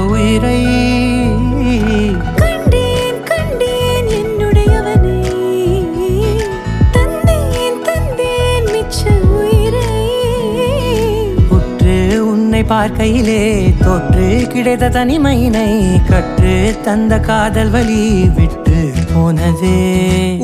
உயிரை கண்டேன் கண்டேன் என்னுடையவனை தந்தேன் தந்தேன் மிச்ச உயிரை உற்று உன்னை பார்க்கையிலே தொற்று கிடைத்த தனிமையினை கற்று தந்த காதல் வழி விட்டு போனதே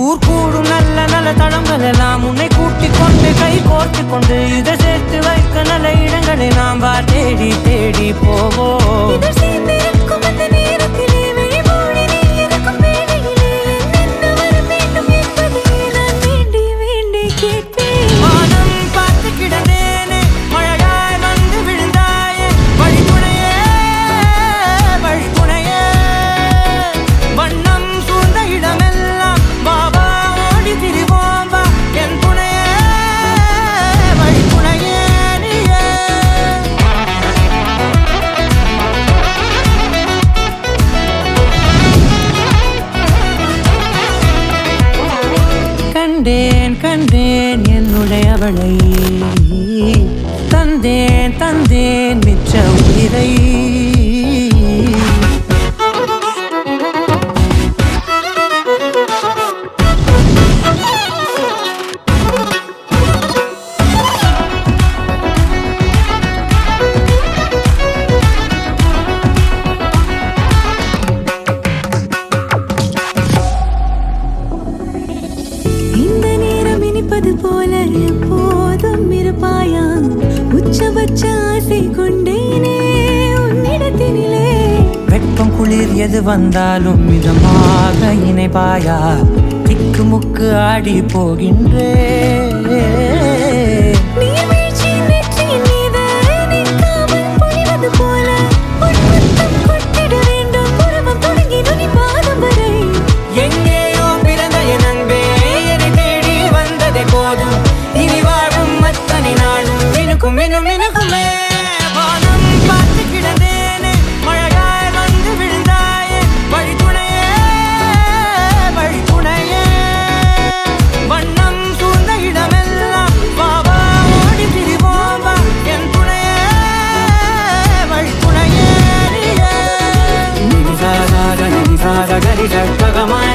ஊர் கூடும் நல்ல நல்ல தளங்கள் எல்லாம் உன்னை கூட்டிக் கொண்டு கை கோர்த்து கொண்டு இதை சேர்த்து வைக்க நல்ல இடங்களை நாம் தேடி தேடி போவோம் இதழ் சேர்ந்திருக்கும் அந்த நேரத்திலே விழிமூடி நீ இருக்கும் வேளையிலே என்ன வர வேண்டும் என்பதை நான் வேண்டி வேண்டி கேட்பேன் வானம் பார்த்து கிடந்தேனே மழையாய் வந்து விழுந்தாயே வழித்துணையே வழித்துணையே வண்ணம் சூழ்ந்த இடமெல்லாம் பாபா ஓடி திரிவோம் வா என் துணையே வழித்துணையே நீயே கண்டேன் கண்டேன் என்னுடையவளை தந்தேன் தந்தேன் மிச்ச உயிரை இந்த நேரம் இனிப்பது போல எப்போதும் இருப்பாயா உச்சபட்ச ஆசை கொண்டேனே உன்னிடத்தினிலே வெப்பம் குளிர் எது வந்தாலும் மிதமாக இணைப்பாயா திக்கு முக்கு ஆடி போகின்றே நீர்வீழ்ச்சியின் நெற்றியின் மீது நிற்காமல் பொழிவது போல உன் முத்தம் கொட்டிட வேண்டும் உருவம் தொடங்கி நுனி பாதம் வரை எங்கேயோ பிறந்த என் அன்பே என்னை தேடி வந்ததே போதும் இனி வாழும் அத்தனை நாளும் மினுக்கும் மினும் மினுக்குமே வானம் பார்த்து கிடந்தேனே மழையாய் வந்து விழுந்தாயே வழித்துணையே வழித்துணையே வண்ணம் சூழ்ந்த இடமெல்லாம் பாபா ஓடி திரிவோம் வா என் துணையே வழித்துணையே நீயே நிசாக கரி சட்டகமாய்